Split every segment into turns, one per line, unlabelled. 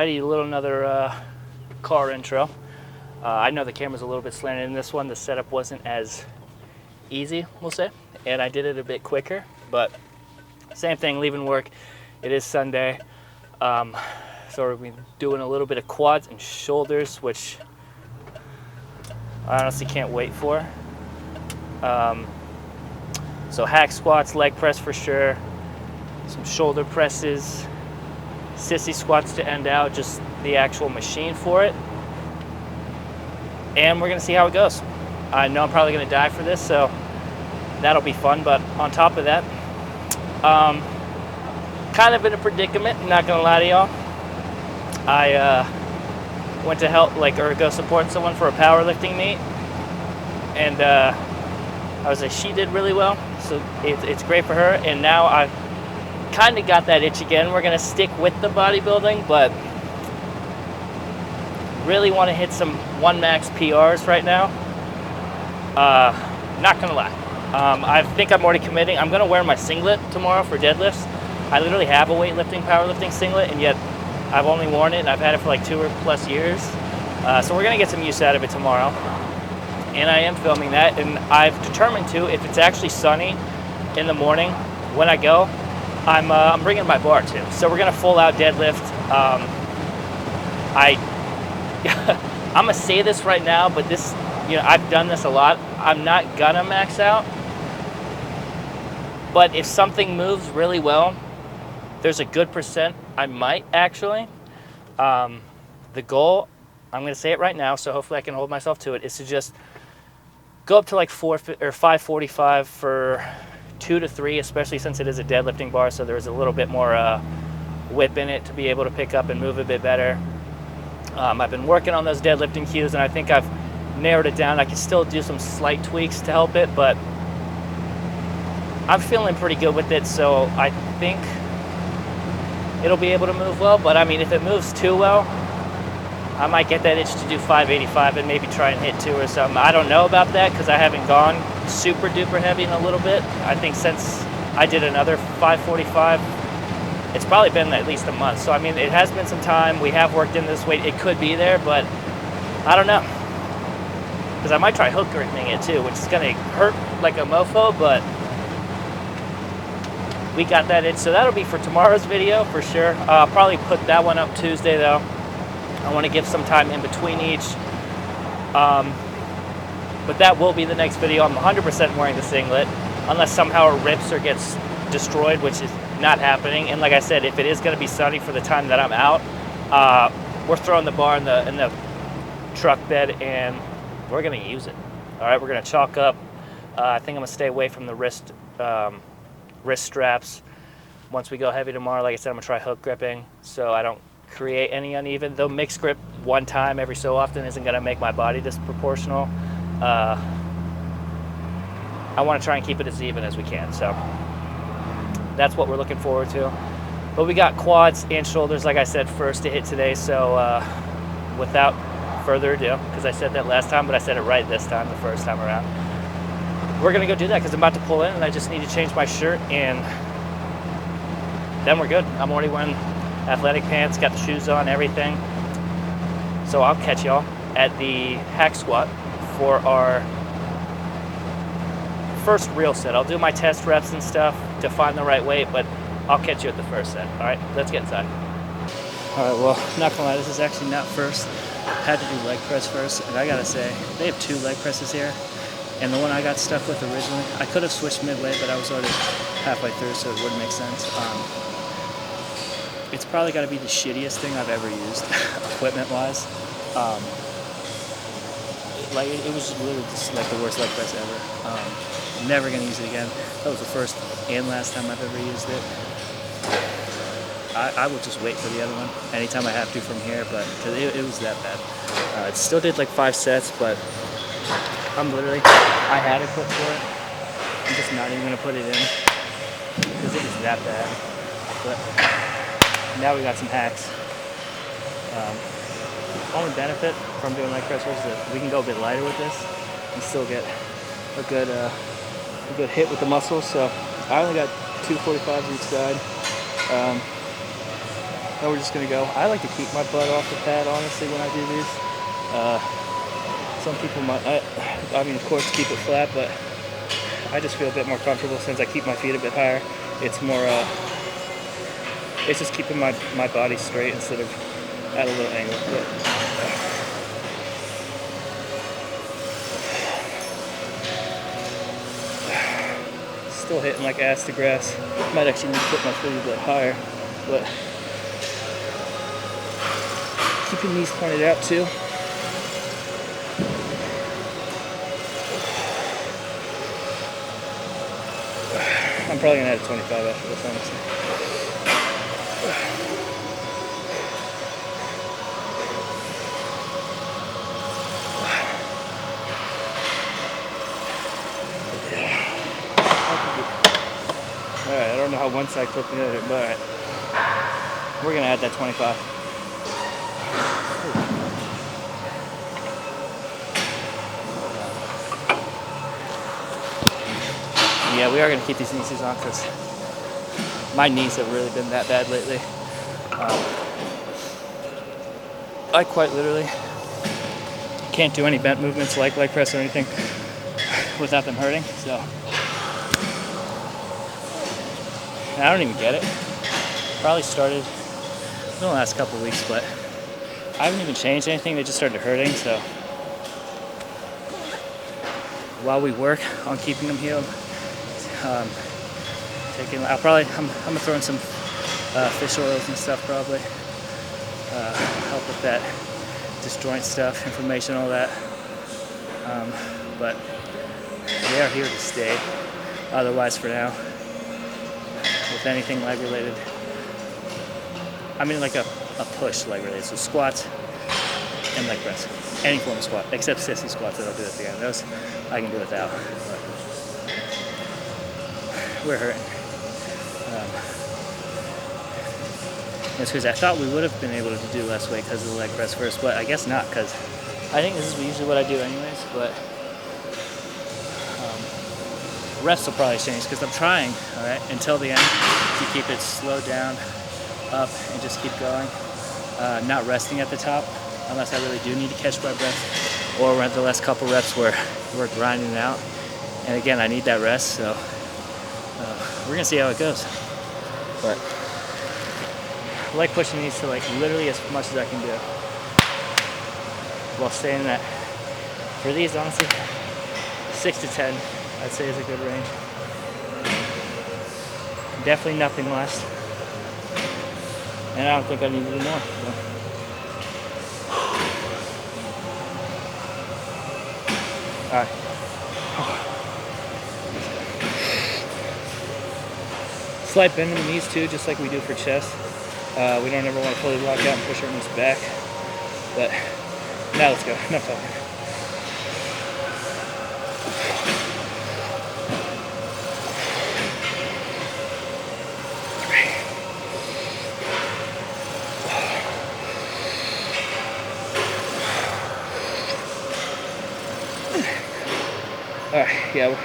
Alrighty, another car intro. I know the camera's a little bit slanted in this one. The setup wasn't as easy, we'll say, and I did it a bit quicker, but same thing, leaving work. It is Sunday, so we're going to be doing a little bit of quads and shoulders, which I honestly can't wait for. So hack squats, leg press for sure, some shoulder presses, sissy squats to end out, just the actual machine for it. And we're gonna see how it goes. I know I'm probably gonna die for this, so that'll be fun. But on top of that, kind of in a predicament, not gonna lie to y'all. I went to help or go support someone for a powerlifting meet, and I was like, she did really well, so it's great for her. And now I kind of got that itch again. We're gonna stick with the bodybuilding, but really want to hit some one max PRs right now. Not gonna lie, I think I'm already committing. I'm gonna wear my singlet tomorrow for deadlifts. I literally have a weightlifting, powerlifting singlet, and yet I've only worn it and I've had it for like 2+ years. So we're gonna get some use out of it tomorrow. And I am filming that, and I've determined to, if it's actually sunny in the morning when I go, I'm bringing my bar too. So we're gonna full out deadlift. I'm gonna say this right now, but this, I've done this a lot. I'm not gonna max out, but if something moves really well, there's a good percent I might actually. The goal, I'm gonna say it right now, so hopefully I can hold myself to it, is to just go up to like 545 for 2 to 3, especially since it is a deadlifting bar, so there's a little bit more whip in it to be able to pick up and move a bit better. I've been working on those deadlifting cues, and I think I've narrowed it down. I can still do some slight tweaks to help it, but I'm feeling pretty good with it, so I think it'll be able to move well. But I mean, if it moves too well, I might get that itch to do 585 and maybe try and hit 2 or something. I don't know about that because I haven't gone super duper heavy in a little bit. I think since I did another 545, it's probably been at least a month. So I mean, it has been some time. We have worked in this weight. It could be there, but I don't know. Because I might try hook gripping it too, which is gonna hurt like a mofo, but we got that itch. So that'll be for tomorrow's video for sure. I'll probably put that one up Tuesday though. I want to give some time in between each. But that will be the next video. I'm 100% wearing the singlet, unless somehow it rips or gets destroyed, which is not happening. And like I said, if it is going to be sunny for the time that I'm out, we're throwing the bar in the truck bed and we're going to use it. All right, we're going to chalk up. I think I'm going to stay away from the wrist straps. Once we go heavy tomorrow, like I said, I'm going to try hook gripping so I don't create any uneven. Though mixed grip one time every so often isn't going to make my body disproportional. I want to try and keep it as even as we can. So that's what we're looking forward to. But we got quads and shoulders, like I said, first to hit today. So without further ado, because I said that last time, but I said it right this time, the first time around, we're going to go do that because I'm about to pull in and I just need to change my shirt and then we're good. I'm already wearing athletic pants, got the shoes on, everything. So I'll catch y'all at the hack squat for our first real set. I'll do my test reps and stuff to find the right weight, but I'll catch you at the first set. All right, let's get inside. All right, well, not gonna lie, this is actually not first. Had to do leg press first, and I gotta say, they have 2 leg presses here, and the one I got stuck with originally, I could have switched midway, but I was already halfway through, so it wouldn't make sense. It's probably got to be the shittiest thing I've ever used, equipment-wise. It was literally just like the worst leg press ever. Never gonna use it again. That was the first and last time I've ever used it. I will just wait for the other one anytime I have to from here, but because it was that bad. It still did like 5 sets, but I had it put for it. I'm just not even gonna put it in because it was that bad. But now we got some hacks. Only benefit from doing leg press is that we can go a bit lighter with this and still get a good hit with the muscles. So I only got 245s each side. Now we're just gonna go. I like to keep my butt off the pad, honestly, when I do these. Some people might, I mean, of course, keep it flat, but I just feel a bit more comfortable since I keep my feet a bit higher. It's more, it's just keeping my body straight instead of at a little angle. But, still hitting like ass to grass. Might actually need to put my foot a bit higher, but keeping these pointed out too. I'm probably gonna add a 25 after this, honestly. Alright, I don't know how one side clipped the other, but alright. We're gonna add that 25. Yeah, we are going to keep these knees on because my knees have really been that bad lately. I quite literally can't do any bent movements like leg press or anything without them hurting. So I don't even get it. Probably started in the last couple of weeks, but I haven't even changed anything. They just started hurting. So while we work on keeping them healed, I'm gonna throw in some fish oils and stuff probably. Help with that disjoint stuff, inflammation, all that. But they are here to stay. Otherwise, for now, with anything leg related, I mean like a push leg related, so squats and leg press, any form of squat, except sissy squats that I'll do at the end. Those I can do without. But we're hurting. It's because I thought we would have been able to do less weight because of the leg press first, but I guess not, because I think this is usually what I do anyways, but reps will probably change because I'm trying, all right, until the end to keep it slowed down, up, and just keep going. Not resting at the top unless I really do need to catch my breath, or we're at the last couple reps where we're grinding it out. And again, I need that rest, so we're gonna see how it goes. But I like pushing these to like literally as much as I can do while staying in that. For these, honestly, 6 to 10, I'd say is a good range. Definitely nothing less. And I don't think I need to do more. So. All right. Slight bend in the knees too, just like we do for chest. We don't ever want to fully lock out and push our knees back. But now let's go. Enough talking. All right, yeah,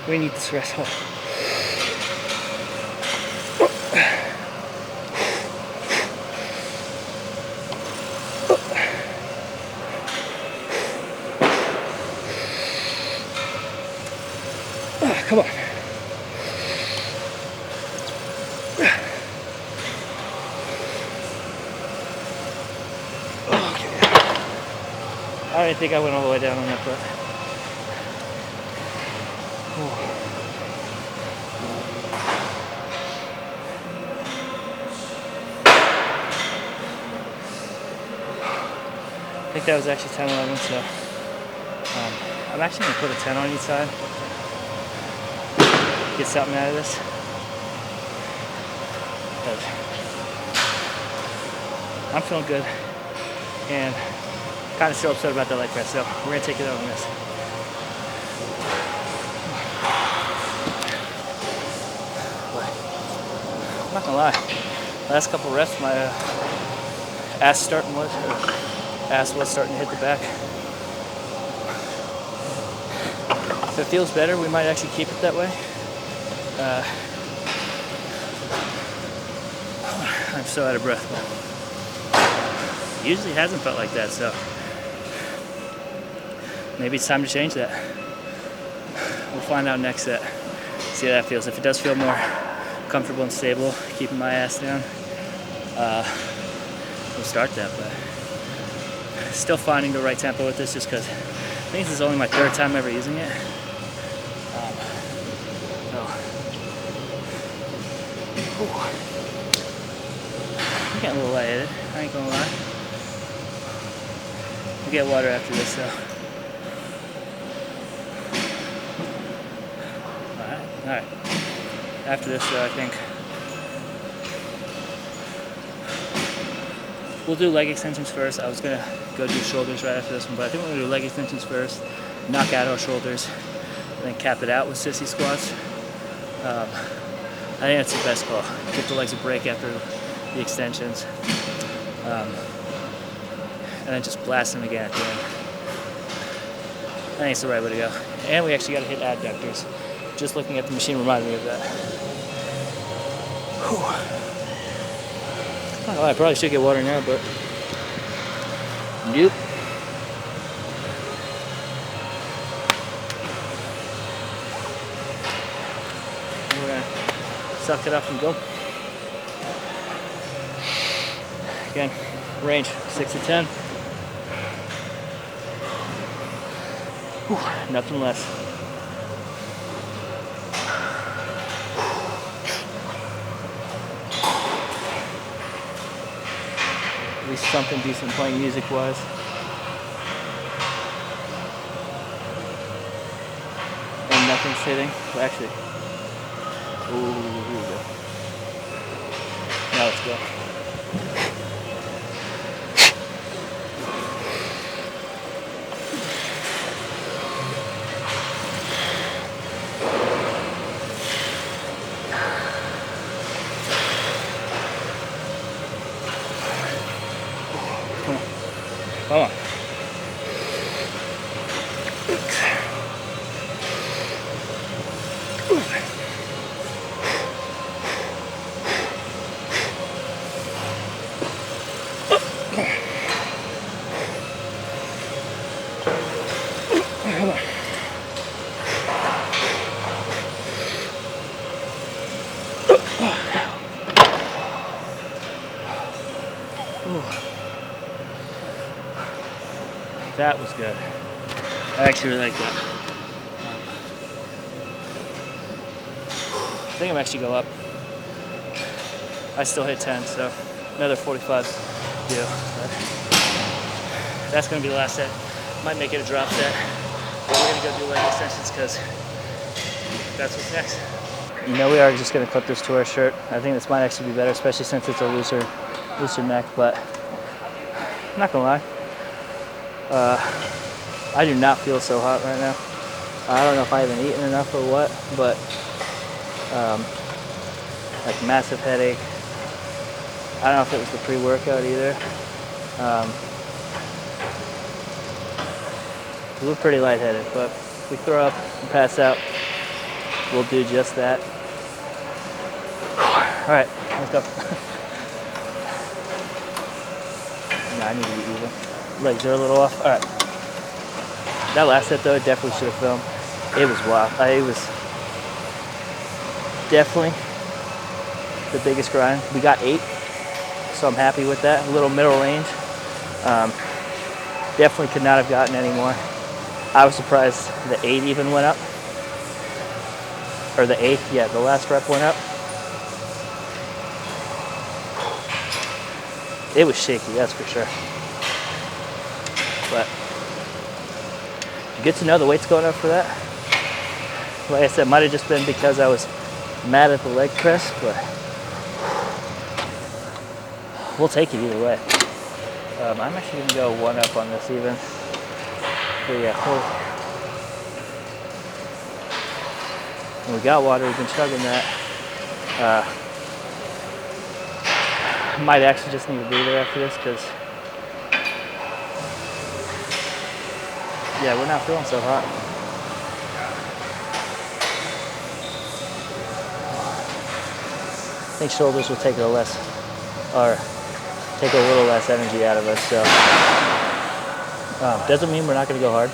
we need this rest. Come on. Okay. I didn't think I went all the way down on that, but. I think that was actually 10-11, so I'm actually going to put a 10 on each side. Get something out of this. I'm feeling good and kind of still upset about the leg press, so we're going to take it out on this. I'm not going to lie, last couple reps my ass was starting to hit the back. If it feels better, we might actually keep it that way. I I'm so out of breath. But usually hasn't felt like that, so maybe it's time to change that. We'll find out next set. See how that feels. If it does feel more comfortable and stable, keeping my ass down, we'll start that. But still finding the right tempo with this, just because I think this is only my 3rd time ever using it. I'm getting a little lightheaded, I ain't gonna lie. We'll get water after this though. Alright. After this though, I think we'll do leg extensions first. I was gonna go do shoulders right after this one, but I think we're gonna do leg extensions first, knock out our shoulders, and then cap it out with sissy squats. I think that's the best call. Give the legs a break after the extensions. And then just blast them again at the end. I think it's the right way to go. And we actually got to hit adductors. Just looking at the machine reminded me of that. Whew. Oh, I probably should get water now, but nope. We're gonna suck it up and go. Again, range 6 to 10. Whew, nothing less. At least something decent playing music wise. And nothing's hitting. Well, actually. Ooh, here we go. Now let's go. Come on. That was good. I actually really like that. I think I'm actually go up. I still hit 10, so another 45 deal. But that's gonna be the last set. Might make it a drop set. But we're gonna go do leg extensions because that's what's next. You know, we are just gonna clip this to our shirt. I think this might actually be better, especially since it's a looser neck. But I'm not gonna lie. I do not feel so hot right now. I don't know if I haven't eaten enough or what, but like massive headache. I don't know if it was the pre-workout either. We look pretty lightheaded, but if we throw up and pass out, we'll do just that. All right, let's go. No, I need to be even. Legs are a little off. All right. That last set though, I definitely should have filmed. It was wild. It was definitely the biggest grind. We got 8, so I'm happy with that. A little middle range. Definitely could not have gotten any more. I was surprised the 8 even went up. Or the 8th, yeah, the last rep went up. It was shaky, that's for sure. But good to know the weight's going up for that. Like I said, might have just been because I was mad at the leg press, but we'll take it either way. I'm actually gonna go 1 up on this even. But yeah, we got water, we've been chugging that. Might actually just need a breather after this because yeah, we're not feeling so hot. I think shoulders will take it a less or take a little less energy out of us. So doesn't mean we're not going to go hard.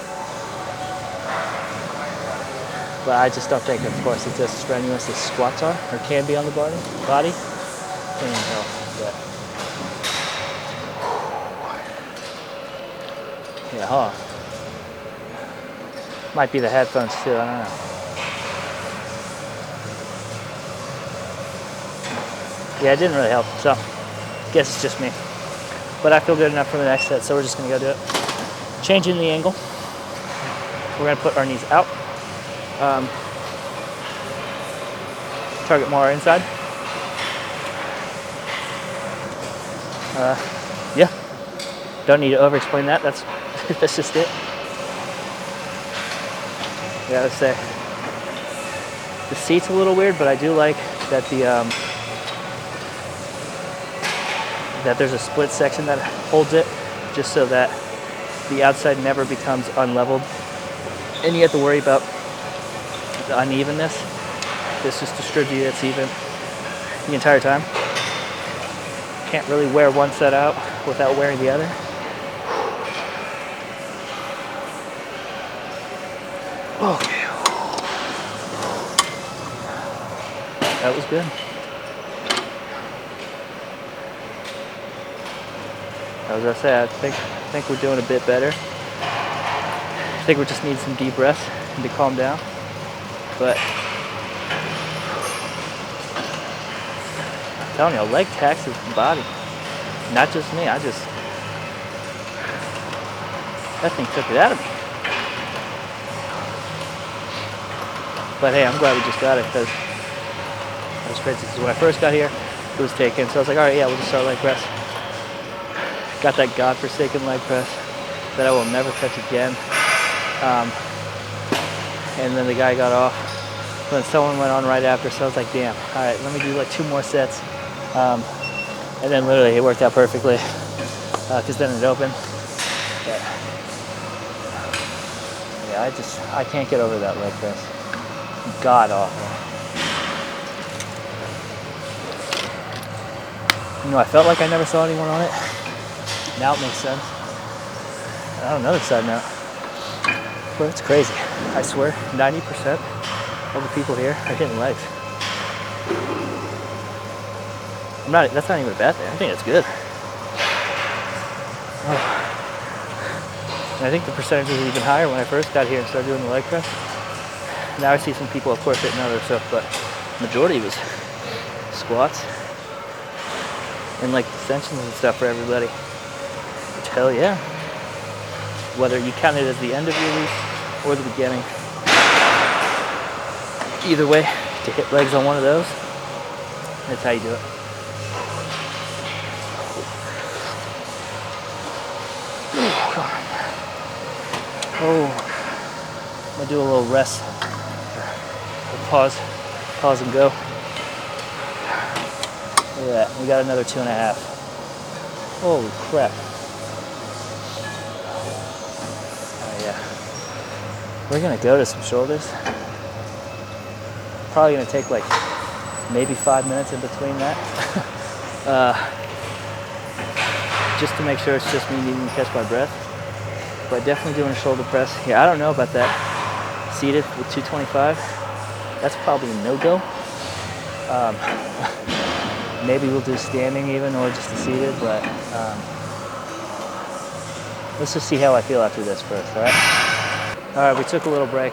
But I just don't think, of course, it's as strenuous as squats are or can be on the body. Can't even tell. But yeah, huh? Might be the headphones too. I don't know. Yeah, it didn't really help. So I guess it's just me. But I feel good enough for the next set, so we're just gonna go do it. Changing the angle. We're gonna put our knees out. Target more inside. Yeah. Don't need to over-explain that. That's just it. Yeah, let's say the seat's a little weird, but I do like that that there's a split section that holds it, just so that the outside never becomes unleveled, and you have to worry about the unevenness. This just distributes even the entire time. Can't really wear one set out without wearing the other. Okay. That was good. As I say, I think we're doing a bit better. I think we just need some deep breaths and to calm down. But I'm telling you, leg taxes the body. Not just me. That thing took it out of me. But hey, I'm glad we just got it, because it was crazy. Because when I first got here, it was taken. So I was like, all right, yeah, we'll just start leg press. Got that godforsaken leg press that I will never touch again. And then the guy got off. Then someone went on right after, so I was like, damn, all right, let me do like 2 more sets. And then literally it worked out perfectly, because then it opened. Yeah, I can't get over that leg press. God awful. You know, I felt like I never saw anyone on it. Now it makes sense. And on another side now, but it's crazy. I swear, 90% of the people here are hitting legs. That's not even a bad thing. I think it's good. Oh. And I think the percentage was even higher when I first got here and started doing the leg press. Now I see some people, of course, hitting other stuff, but majority was squats and like extensions and stuff for everybody. Which, hell yeah. Whether you count it as the end of your week or the beginning. Either way, to hit legs on one of those, that's how you do it. Oh, I'm gonna do a little rest. Pause and go. Look at that, we got another 2.5. Holy crap. Oh yeah. We're gonna go to some shoulders. Probably gonna take like maybe 5 minutes in between that. Just to make sure it's just me needing to catch my breath. But definitely doing a shoulder press. Yeah, I don't know about that. Seated with 225. That's probably a no-go. Maybe we'll do standing even, or just a seated, but let's just see how I feel after this first, all right? All right, we took a little break.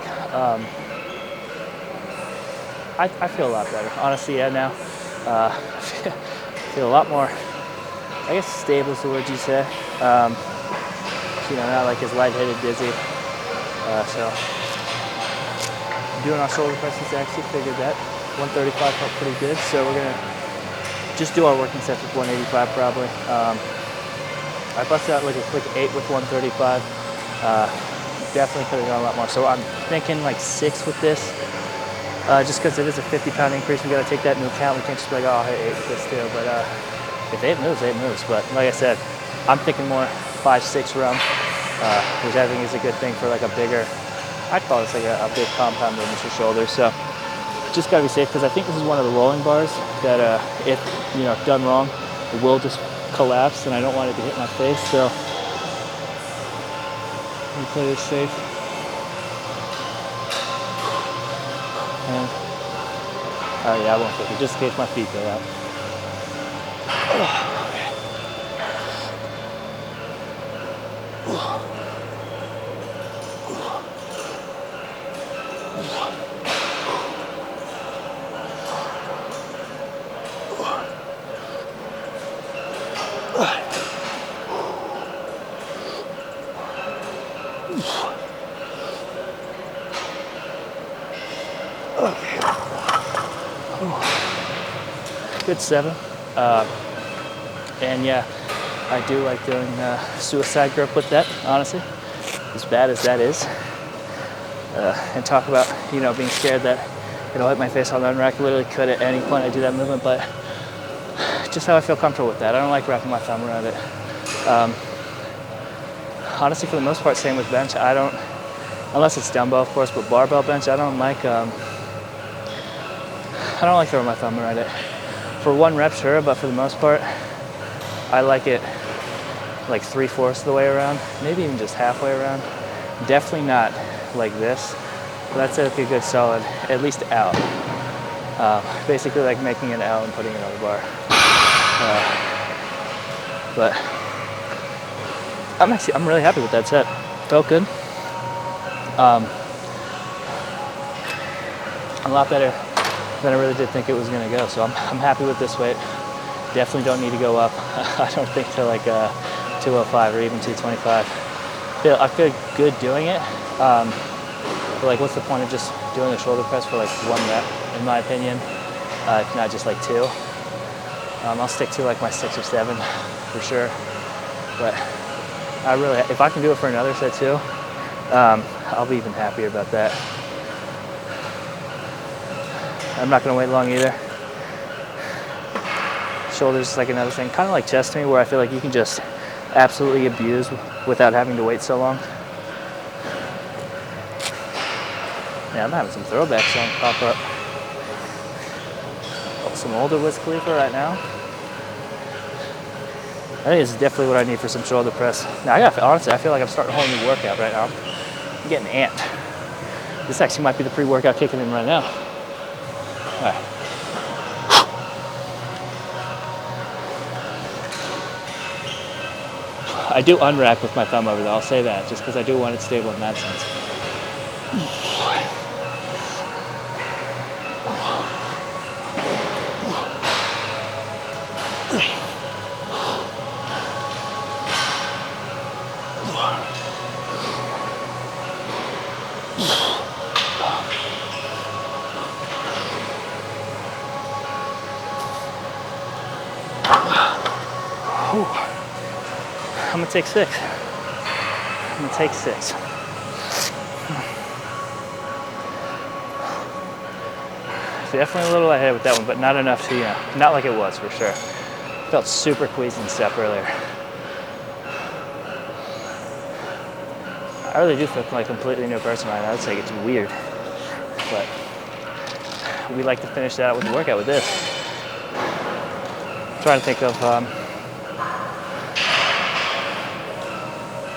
I feel a lot better, honestly, yeah, now. Feel a lot more, I guess stable is the word you say. You know, not like as lightheaded, dizzy. So doing our shoulder presses, actually figured that 135 felt pretty good. So we're gonna just do our working sets with 185 probably. I busted out like a quick 8 with 135. Definitely could have gone a lot more. So I'm thinking like 6 with this. Just because it is a 50-pound increase, we got to take that into account. We can't just be like, oh, I'll hit 8 with this too. But if 8 moves, 8 moves. But like I said, I'm thinking more 5-6 round, which I think is a good thing for like a bigger, I'd call this like a big compound movement for shoulders. So just got to be safe, because I think this is one of the rolling bars that if, you know, done wrong, it will just collapse, and I don't want it to hit my face, so let me play this safe. And, oh yeah, I won't take it, just in case my feet go out. Okay. Good 7. And yeah, I do like doing suicide grip with that, honestly, as bad as that is. And talk about, you know, being scared that it'll hit my face on the unrack. Literally could at any point I do that movement, but just how I feel comfortable with that. I don't like wrapping my thumb around it. Honestly, for the most part, same with bench. I don't, unless it's dumbbell, of course, but barbell bench, I don't like throwing my thumb around it. For 1 rep, sure, but for the most part, I like it like 3/4 of the way around, maybe even just halfway around. Definitely not like this. But that's like a good solid, at least out. Basically like making an L and putting it on the bar. But I'm really happy with that set. Felt good. A lot better than I really did think it was gonna go. So I'm happy with this weight. Definitely don't need to go up. I don't think to like 205 or even 225. I feel good doing it. But like, what's the point of just doing a shoulder press for like 1 rep, in my opinion? If not just like 2. I'll stick to like my 6 or 7 for sure. But I really, if I can do it for another set too, I'll be even happier about that. I'm not gonna wait long either. Shoulders is like another thing, kind of like chest to me, where I feel like you can just absolutely abuse without having to wait so long. Yeah, I'm having some throwback songs pop up. Oh, some older Wiz Khalifa right now. I think this is definitely what I need for some shoulder press. Now, honestly, I feel like I'm starting a whole new workout right now. I'm getting amped. This actually might be the pre-workout kicking in right now. All right. I do unrack with my thumb over there, I'll say that, just because I do want it stable in that sense. I'm gonna take 6. I'm gonna take 6. Definitely a little ahead with that one, but not enough to, you know, not like it was for sure. Felt super queasy and stuff earlier. I really do feel like a completely new person right now. It's like, it's weird, but we like to finish that out with the workout with this. I'm trying to think of,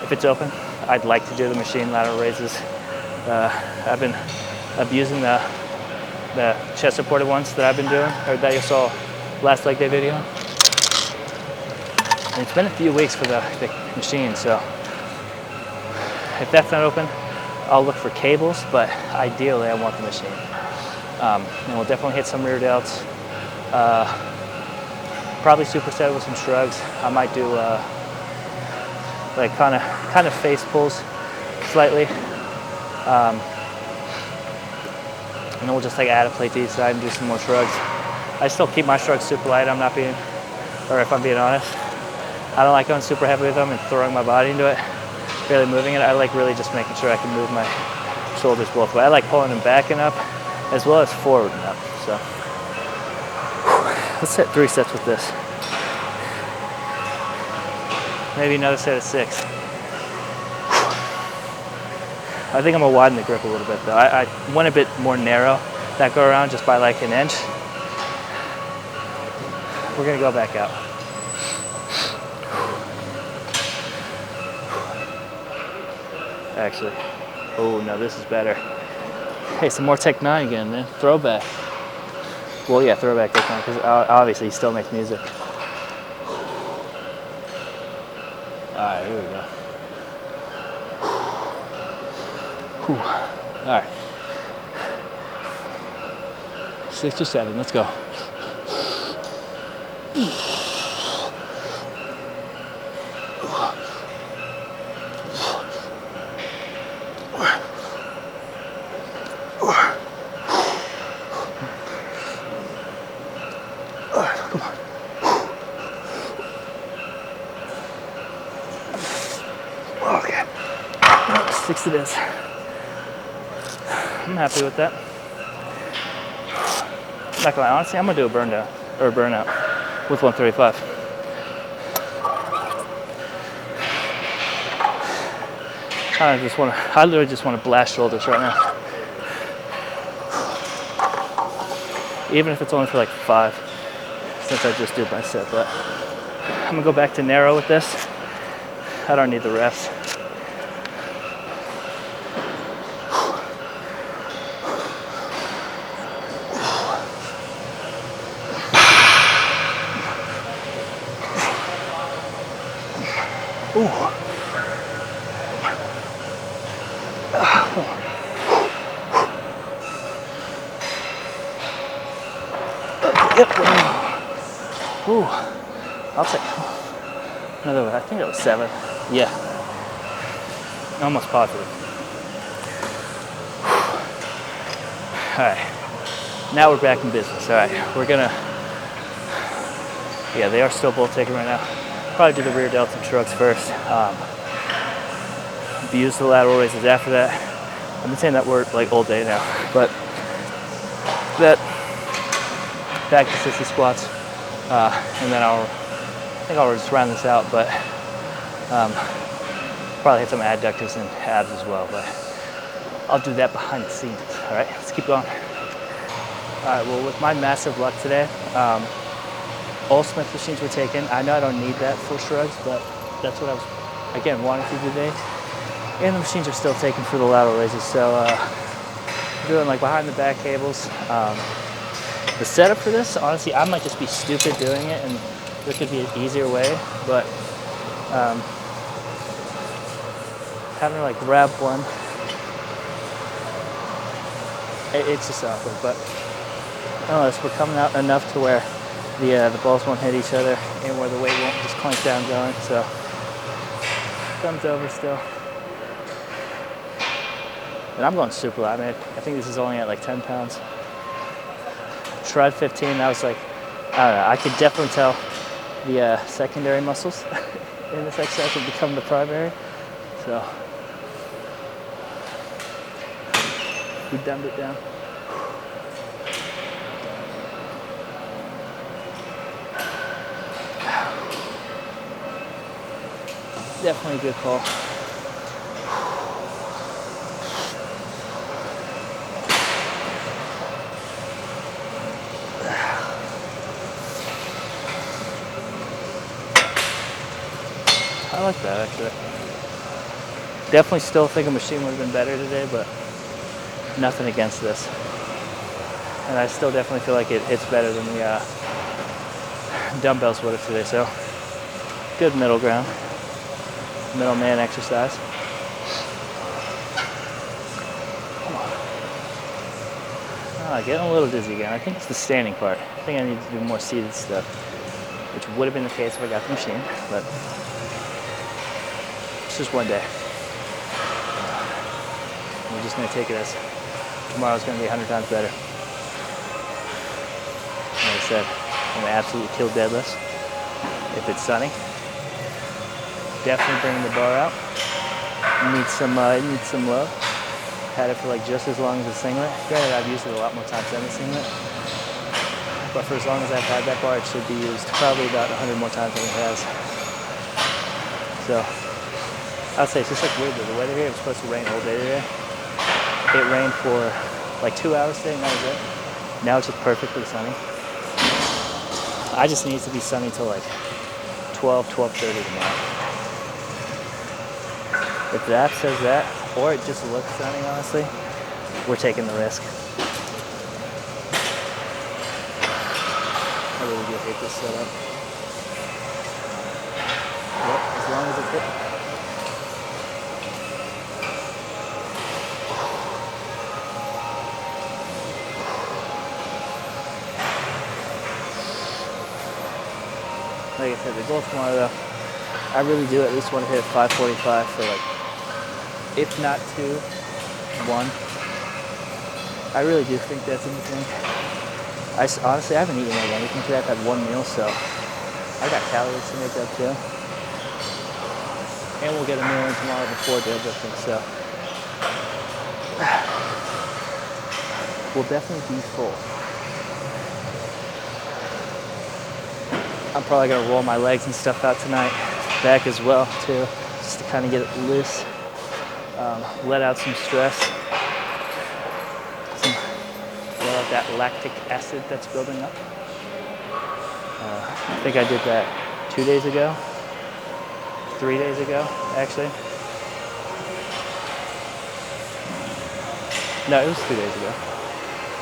if it's open, I'd like to do the machine lateral raises. I've been abusing the chest supported ones that I've been doing, or that you saw last leg day video. And it's been a few weeks for the machine, so if that's not open, I'll look for cables, but ideally I want the machine. And we'll definitely hit some rear delts. Probably superset with some shrugs. I might do like kind of face pulls slightly. And then we'll just like add a plate to each side and do some more shrugs. I still keep my shrugs super light. I'm not being, or if I'm being honest, I don't like going super heavy with them and throwing my body into it, barely moving it. I like really just making sure I can move my shoulders both ways. I like pulling them back and up as well as forward and up. So let's hit 3 sets with this. Maybe another set of 6. I think I'm gonna widen the grip a little bit though. I went a bit more narrow that go around, just by like an inch. We're gonna go back out. actually. Oh, no, this is better. Hey, some more Tech 9 again, man. Throwback. Well, yeah, throwback Tech 9, because obviously he still makes music. Alright, here we go. Whew. Alright. 6 or 7, let's go. Come on. Okay. 6 it is. I'm happy with that. I'm not gonna lie, honestly, I'm gonna do a burn down or a burnout with 135. I literally just want to blast shoulders right now. Even if it's only for like 5, since I just did my set, but I'm gonna go back to narrow with this. I don't need the refs. Ooh. Yep. Ooh. I'll take another one. I think that was 7. Yeah. Almost positive. Alright. Now we're back in business. Alright. We're gonna. Yeah, they are still both taking right now. Probably do the rear delts and shrugs first. Use the lateral raises after that. I've been saying that word like all day now, but that back to sissy squats, and then I think I'll just round this out, but probably hit some adductors and abs as well, but I'll do that behind the scenes. All right, let's keep going. All right, well, with my massive luck today, all Smith machines were taken. I know I don't need that for shrugs, but that's what I was, again, wanting to do today. And the machines are still taken for the lateral raises, so doing like behind the back cables. The setup for this, honestly, I might just be stupid doing it, and there could be an easier way, but having to like grab one, it's just awkward. But nonetheless, we're coming out enough to where the balls won't hit each other and where the weight won't just clink down going. So thumbs over still. And I'm going super light, man. I think this is only at like 10 pounds. Tried 15, I was like, I don't know, I could definitely tell the secondary muscles in this exercise would become the primary. So we dumbed it down. Definitely a good call. I like that actually. Definitely still think a machine would have been better today, but nothing against this. And I still definitely feel like it hits better than the dumbbells would have today. So good middle ground, middleman exercise. Come on. Oh, getting a little dizzy again. I think it's the standing part. I think I need to do more seated stuff, which would have been the case if I got the machine, but just one day. We're just going to take it as tomorrow's going to be 100 times better. Like I said, I'm going to absolutely kill deadlifts if it's sunny. Definitely bringing the bar out. Need some love. Had it for like just as long as the singlet. Granted, I've used it a lot more times than the singlet. But for as long as I've had that bar, it should be used probably about 100 more times than it has. So I'd say it's just like weird though. The weather here, it was supposed to rain all day today. It rained for like 2 hours today, and that was it. Now it's just perfectly sunny. I just need it to be sunny till like 12:30 tomorrow. If the app says that, or it just looks stunning, honestly, we're taking the risk. I really do hate this setup. But as long as it fits. Like I said, the goal tomorrow though, I really do at least want to hit 545 for like, if not 2, 1. I really do think that's in the thing. Honestly, I haven't eaten like anything today. I've had 1 meal, so I got calories to make up too. And we'll get a meal in tomorrow before deadlifting, so we'll definitely be full. I'm probably gonna roll my legs and stuff out tonight, back as well too, just to kind of get it loose, let out some stress, let out that lactic acid that's building up. I think I did that 2 days ago, 3 days ago, actually. No, it was 2 days ago.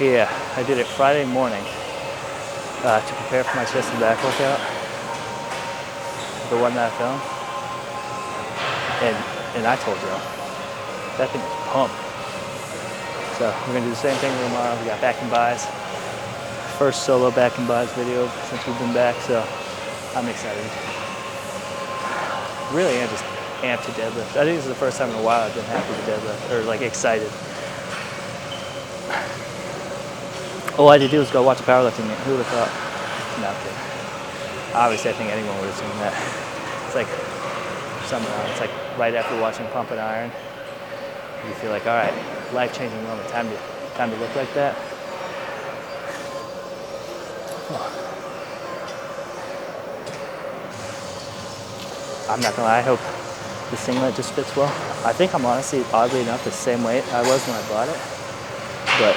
Yeah, I did it Friday morning to prepare for my chest and back workout, the one that I filmed. And I told y'all, that thing was pumped. So we're gonna do the same thing tomorrow. We got back and buys. First solo back and buys video since we've been back, so I'm excited. Really am just amped to deadlift. I think this is the first time in a while I've been happy to deadlift, or like excited. All I had to do was go watch a powerlifting meet. Who would have thought? No, I'm kidding. Obviously, I think anyone would assume that. It's like, somehow, it's like right after watching Pump and Iron, you feel like, all right, life-changing moment, time to look like that. I'm not gonna lie, I hope the singlet just fits well. I think I'm honestly, oddly enough, the same weight I was when I bought it, but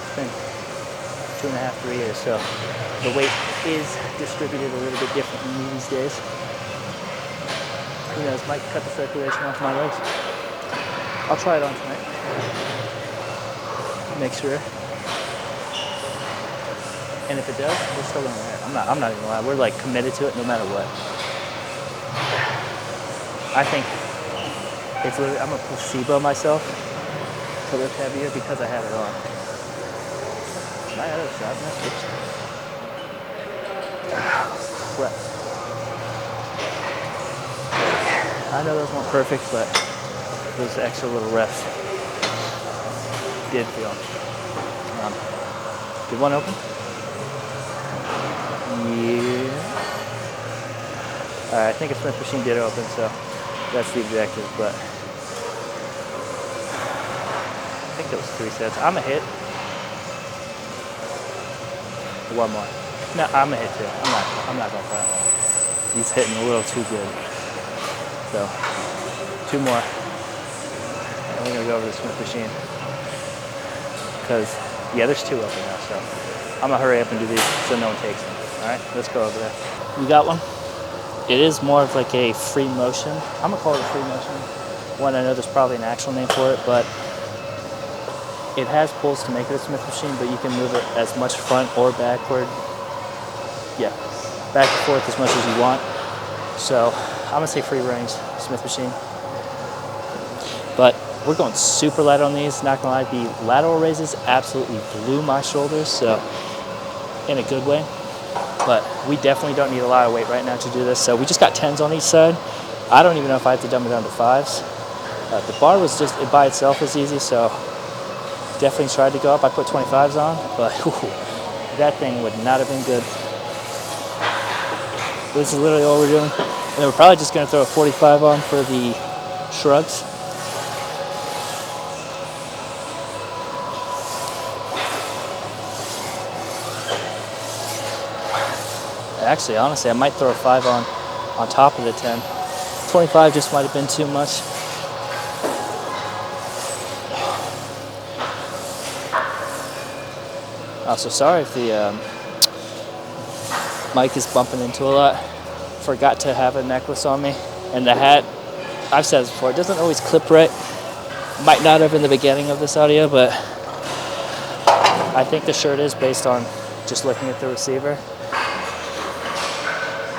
it's been 2.5, 3 years, so the weight is distributed a little bit differently these days. Who knows, might cut the circulation off my legs. I'll try it on tonight. Make sure. And if it does, we're still gonna wear it. I'm not even gonna lie. We're like committed to it no matter what. I think it's literally, I'm a placebo myself to lift heavier because I have it on. My other shot, oops. What? I know those weren't perfect, but those extra little reps did feel. Did one open? Yeah. Alright, I think a Smith machine did open, so that's the objective, but I think it was 3 sets. I'm a hit. One more. No, I'm a hit too. I'm not going for it. He's hitting a little too good. So, 2 more. And we're gonna go over the Smith machine. Because, yeah, there's 2 open now, so I'm gonna hurry up and do these so no one takes them. Alright, let's go over there. You got one? It is more of like a free motion. I'm gonna call it a free motion. One, I know there's probably an actual name for it, but it has pulls to make it a Smith machine, but you can move it as much front or backward. Yeah, back and forth as much as you want. So I'm gonna say free range Smith machine. But we're going super light on these. Not gonna lie, the lateral raises absolutely blew my shoulders, so in a good way. But we definitely don't need a lot of weight right now to do this. So we just got 10s on each side. I don't even know if I have to dumb it down to 5s. The bar was just, it by itself was easy, so definitely tried to go up. I put 25s on, but that thing would not have been good. This is literally all we're doing. And then we're probably just gonna throw a 45 on for the shrugs. Actually, honestly, I might throw a 5 on top of the 10. 25 just might have been too much. Also, sorry if the mic is bumping into a lot. Forgot to have a necklace on me, and the hat I've said this before, it doesn't always clip right. Might not have in the beginning of this audio, but I think the shirt is based on just looking at the receiver.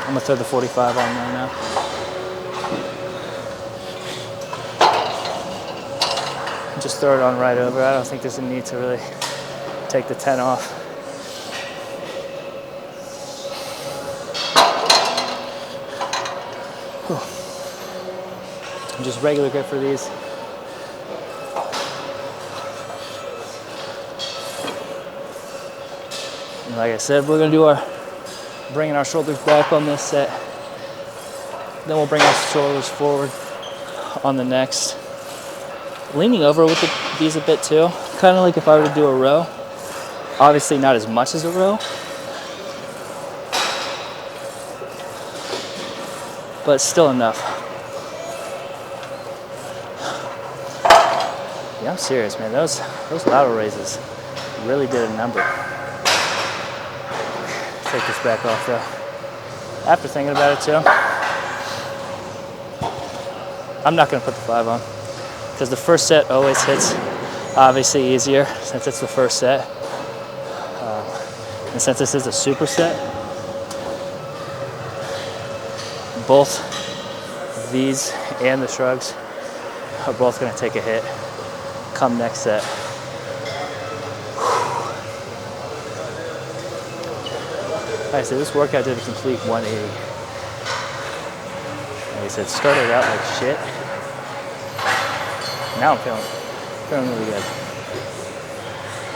I'm gonna throw the 45 on there now. Just throw it on right over. I don't think there's a need to really take the 10 off. And just regular grip for these. And like I said, we're gonna do bringing our shoulders back on this set. Then we'll bring our shoulders forward on the next. Leaning over with these a bit too. Kind of like if I were to do a row. Obviously not as much as a row. But still enough. Yeah, I'm serious, man. Those lateral raises really did a number. Take this back off though. After thinking about it too, I'm not gonna put the 5 on because the first set always hits obviously easier since it's the first set. And since this is a superset, both these and the shrugs are both gonna take a hit come next set. Like I said, this workout did a complete 180. Like I said, started out like shit. Now I'm feeling really good.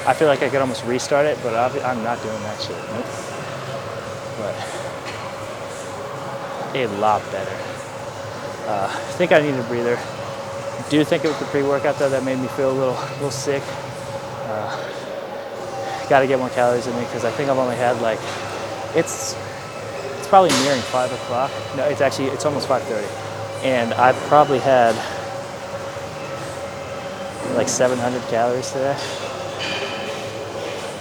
I feel like I could almost restart it, but I'm not doing that shit. Nope. But a lot better. I think I need a breather. Do think it was the pre-workout though that made me feel a little sick. Got to get more calories in me because I think I've only had like it's probably nearing 5 o'clock. No, it's almost 5:30, and I've probably had like 700 calories today.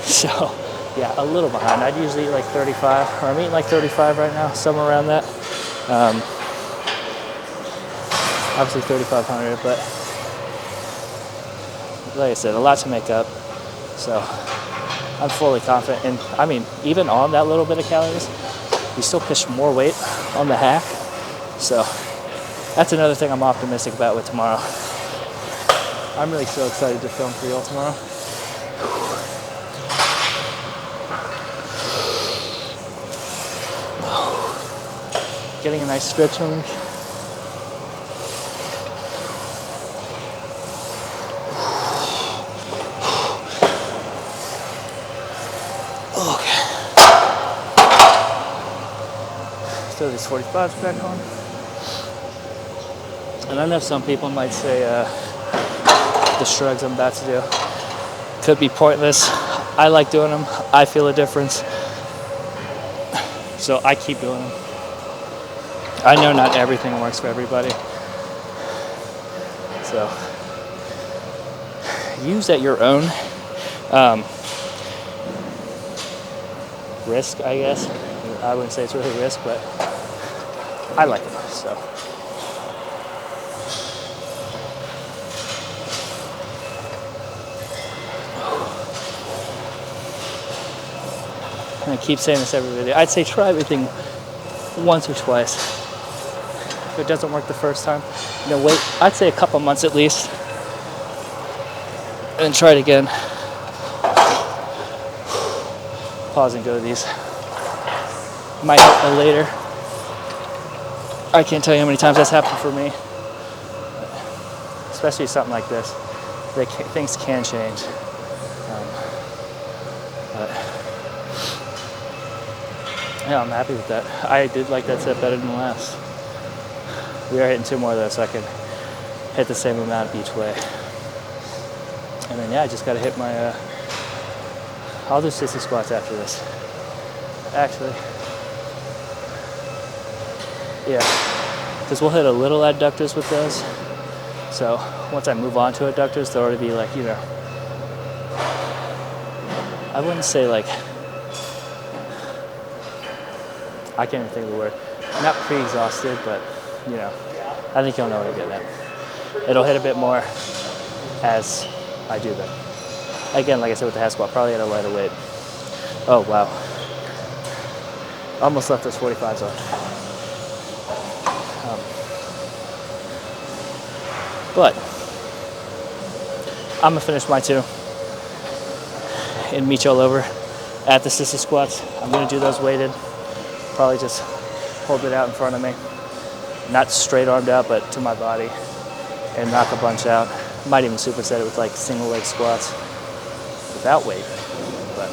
So yeah, a little behind. I'd usually eat like 35, or I'm eating like 35 right now, somewhere around that. Obviously 3,500, but like I said, a lot to make up. So I'm fully confident. And I mean, even on that little bit of calories, we still push more weight on the hack. So that's another thing I'm optimistic about with tomorrow. I'm really so excited to film for y'all tomorrow. Getting a nice stretch on me. Throw these 45s back on. And I know some people might say the shrugs I'm about to do could be pointless. I like doing them. I feel a difference. So I keep doing them. I know not everything works for everybody. So use at your own risk, I guess. I wouldn't say it's really risk, but I like it, so. And I keep saying this every video. I'd say try everything once or twice. If it doesn't work the first time, wait, I'd say a couple months at least, and then try it again. Pause and go to these. Might help later. I can't tell you how many times that's happened for me. Especially something like this. Things can change. But yeah, I'm happy with that. I did like that set better than the last. We are hitting 2 more though, so I can hit the same amount each way. And then yeah, I just gotta hit my, I'll do 60 squats after this. Actually. Yeah, because we'll hit a little adductors with those. So once I move on to adductors, they'll already be like, I wouldn't say like, I can't even think of the word. Not pre-exhausted, but I think you'll know what I'm getting at. It'll hit a bit more as I do that. Again, like I said with the half squat, probably at a lighter weight. Oh, wow. Almost left those 45s on. But I'm gonna finish my 2 and meet y'all over at the sissy squats. I'm gonna do those weighted. Probably just hold it out in front of me. Not straight armed out, but to my body, and knock a bunch out. Might even superset it with like single leg squats without weight, but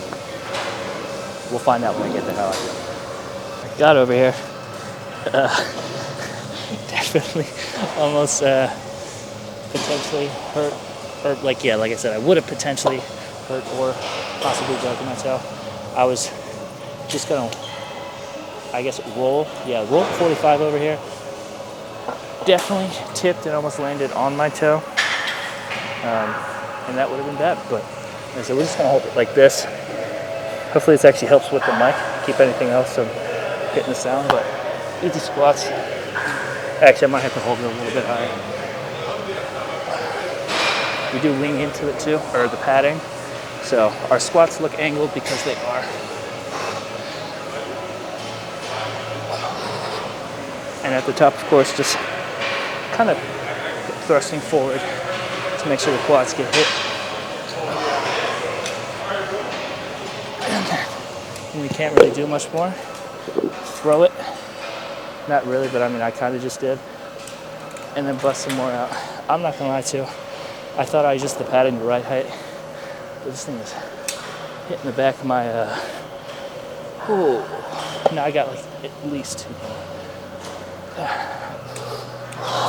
we'll find out when we get there how I feel. Got over here. Definitely almost potentially hurt, or like I said, I would have potentially hurt or possibly broken my toe. I was just gonna, I guess, roll 45 over here. Definitely tipped and almost landed on my toe, and that would have been bad. But like I said, we're just gonna hold it like this. Hopefully this actually helps with the mic, keep anything else from hitting the sound. But easy squats. Actually, I might have to hold it a little bit higher. We do lean into it too, or the padding. So our squats look angled because they are. And at the top, of course, just kind of thrusting forward to make sure the quads get hit. And we can't really do much more. Throw it. Not really, but I mean, I kind of just did. And then bust some more out. I'm not gonna lie to you. I thought I adjusted the padding the right height, but this thing is hitting the back of my, now I got like at least 2 more.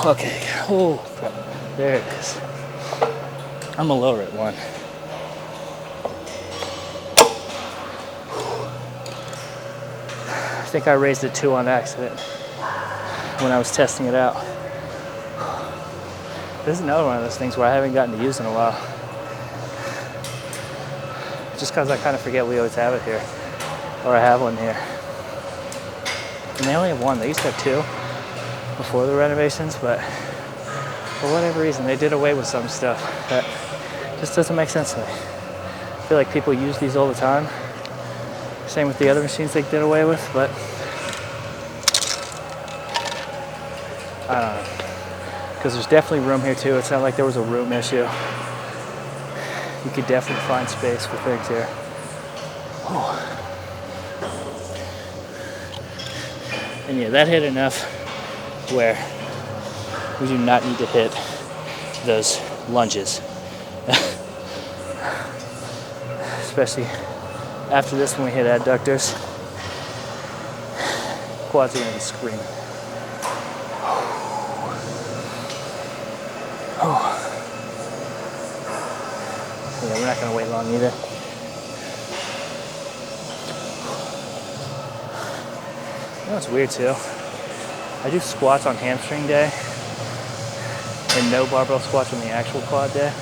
Okay, oh, crap. There it is. I'm gonna lower it 1. I think I raised it 2 on accident when I was testing it out. This is another one of those things where I haven't gotten to use in a while. Just because I kind of forget we always have it here. Or I have one here. And they only have 1. They used to have 2 before the renovations, but for whatever reason, they did away with some stuff that just doesn't make sense to me. I feel like people use these all the time. Same with the other machines they did away with, but I don't know. Because there's definitely room here too. It's not like there was a room issue. You could definitely find space for things here. Oh. And yeah, that hit enough where we do not need to hit those lunges. Especially after this when we hit adductors. Quads are gonna be screaming. Yeah, we're not gonna wait long either. You know what's weird too? I do squats on hamstring day and no barbell squats on the actual quad day.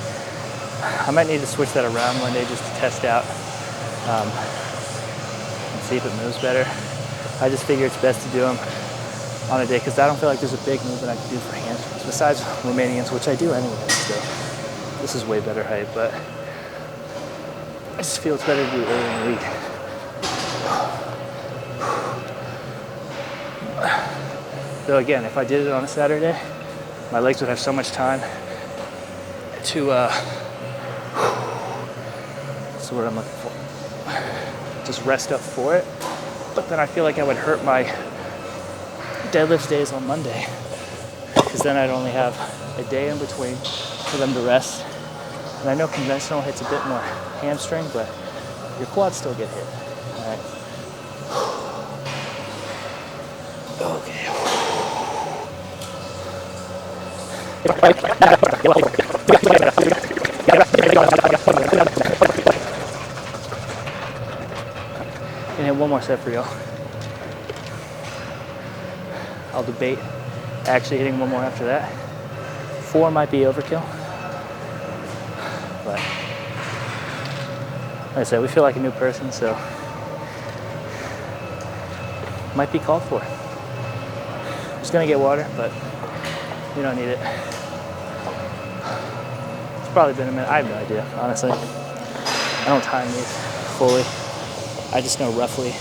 I might need to switch that around one day just to test out and see if it moves better. I just figure it's best to do them on a day because I don't feel like there's a big movement I can do for hamstrings besides Romanians, which I do anyway. So this is way better height, but I just feel it's better to do early in the week. So again, if I did it on a Saturday, my legs would have so much time to, that's what I'm looking for, just rest up for it. But then I feel like I would hurt my deadlift days on Monday because then I'd only have a day in between for them to rest. And I know conventional hits a bit more hamstring, but your quads still get hit. All right. Okay. And hit 1 more set for y'all. I'll debate actually hitting 1 more after that. 4 might be overkill. But like I said, we feel like a new person, so might be called for. Just gonna get water, but You don't need it. It's probably been a minute. I have no idea, honestly. I don't time these fully. I just know roughly.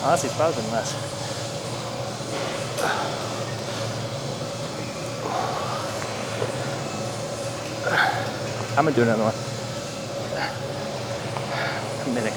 Honestly, it's probably been less. I'm gonna do another one. A minute.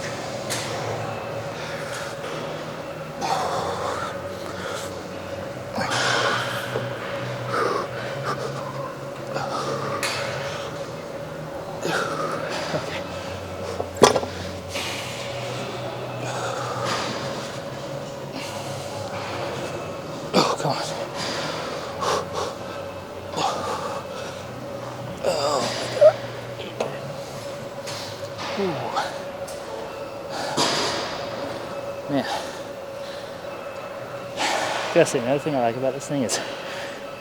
Oh, come on. Oh, my God. Ooh. Man. Gotta say, another thing I like about this thing is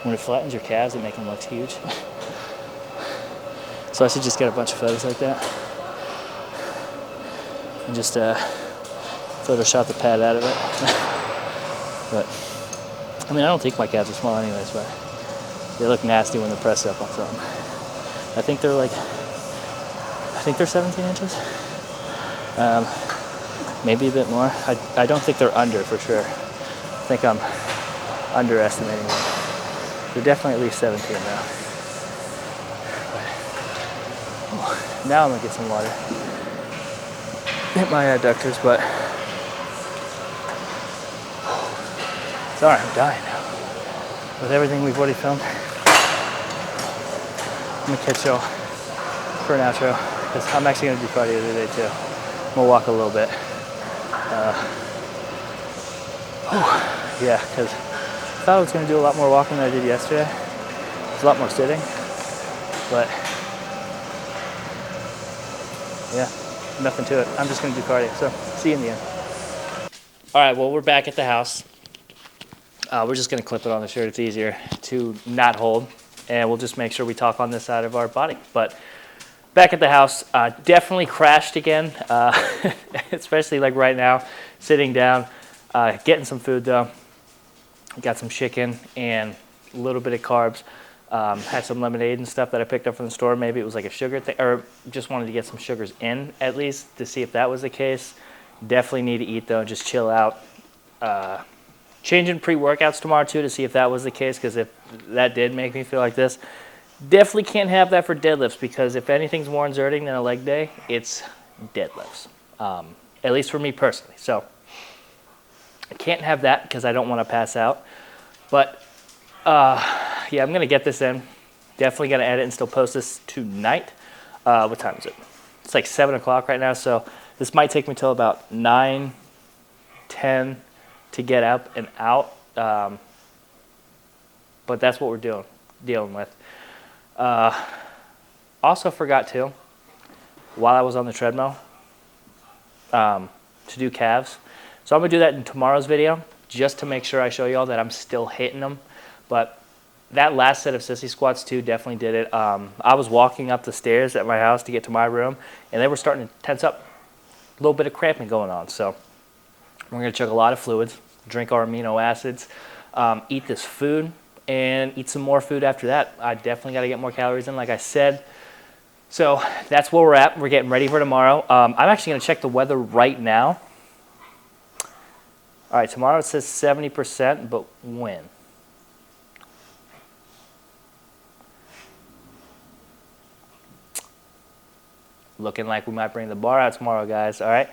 when it flattens your calves, it makes them look huge. So I should just get a bunch of photos like that and just Photoshop the pad out of it. But I mean, I don't think my calves are small anyways, but they look nasty when they're pressed up on something. I think they're 17 inches. Maybe a bit more. I don't think they're under for sure. I think I'm underestimating them. They're definitely at least 17 now. Now I'm gonna get some water. Hit my adductors, but sorry, I'm dying now. With everything we've already filmed, I'm gonna catch y'all for an outro because I'm actually gonna do cardio today too. I'm gonna walk a little bit. Yeah, because I thought I was gonna do a lot more walking than I did yesterday. It's a lot more sitting, but yeah, nothing to it. I'm just gonna do cardio. So see you in the end. All right, well, we're back at the house. We're just gonna clip it on the shirt. It's easier to not hold, and we'll just make sure we talk on this side of our body. But back at the house, definitely crashed again, especially like right now, sitting down, getting some food though. Got some chicken and a little bit of carbs. Had some lemonade and stuff that I picked up from the store. Maybe it was like a sugar thing, or just wanted to get some sugars in at least to see if that was the case. Definitely need to eat though, just chill out. Changing pre-workouts tomorrow too to see if that was the case, because if that did make me feel like this, definitely can't have that for deadlifts, because if anything's more exerting than a leg day, it's deadlifts. At least for me personally. So I can't have that because I don't want to pass out. But yeah, I'm gonna get this in. Definitely gonna edit and still post this tonight. What time is it? It's like 7 o'clock right now, so this might take me till about 9, 10 to get up and out. But that's what we're dealing with. Also forgot to, while I was on the treadmill, to do calves. So I'm gonna do that in tomorrow's video, just to make sure I show y'all that I'm still hitting them. But that last set of sissy squats too definitely did it. I was walking up the stairs at my house to get to my room, and they were starting to tense up. A little bit of cramping going on. So we're gonna chug a lot of fluids, drink our amino acids, eat this food, and eat some more food after that. I definitely got to get more calories in, like I said. So that's where we're at. We're getting ready for tomorrow. I'm actually going to check the weather right now. All right, tomorrow it says 70%, but when? Looking like we might bring the bar out tomorrow, guys. All right.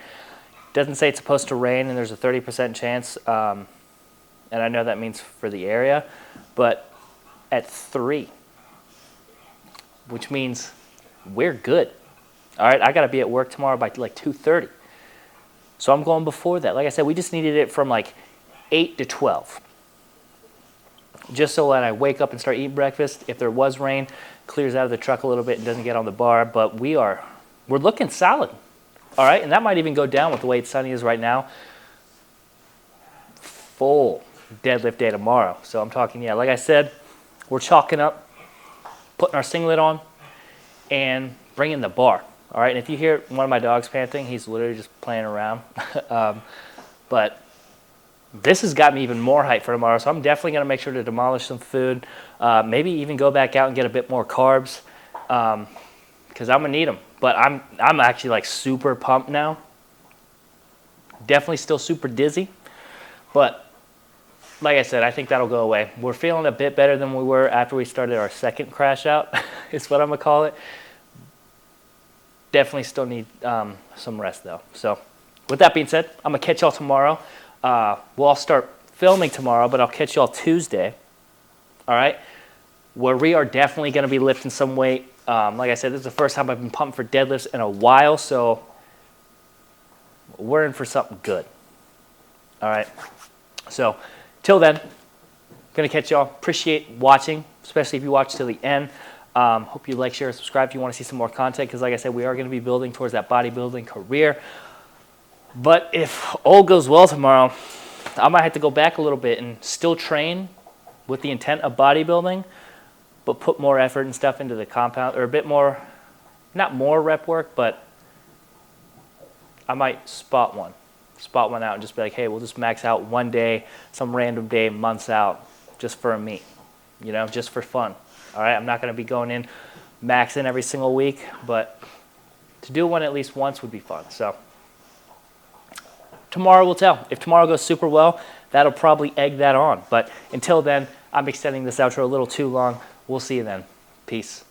Doesn't say it's supposed to rain, and there's a 30% chance. And I know that means for the area, but at 3, which means we're good. All right, I got to be at work tomorrow by like 2:30. So I'm going before that. Like I said, we just needed it from like 8 to 12. Just so when I wake up and start eating breakfast, if there was rain, clears out of the truck a little bit and doesn't get on the bar. But we're looking solid. All right, and that might even go down with the way it's sunny is right now. Full deadlift day tomorrow. So I'm talking, yeah, like I said, we're chalking up, putting our singlet on, and bringing the bar. All right, and if you hear one of my dogs panting, he's literally just playing around. But this has got me even more hyped for tomorrow. So I'm definitely going to make sure to demolish some food. Maybe even go back out and get a bit more carbs, because I'm going to need them. But I'm actually like super pumped now. Definitely still super dizzy. But like I said, I think that'll go away. We're feeling a bit better than we were after we started our second crash out, is what I'm going to call it. Definitely still need some rest though. So with that being said, I'm going to catch y'all tomorrow. We'll all start filming tomorrow, but I'll catch y'all Tuesday. All right? Where we are definitely going to be lifting some weight. Like I said, this is the first time I've been pumping for deadlifts in a while, so we're in for something good. All right? So till then, going to catch y'all. Appreciate watching, especially if you watch till the end. Hope you like, share, and subscribe if you want to see some more content, because like I said, we are going to be building towards that bodybuilding career. But if all goes well tomorrow, I might have to go back a little bit and still train with the intent of bodybuilding, but put more effort and stuff into the compound, or a bit more, not more rep work, but I might spot one out and just be like, hey, we'll just max out one day, some random day, months out, just for a meet, you know, just for fun. All right, I'm not going to be going in maxing every single week, but to do one at least once would be fun. So tomorrow will tell. If tomorrow goes super well, that'll probably egg that on. But until then, I'm extending this outro a little too long. We'll see you then. Peace.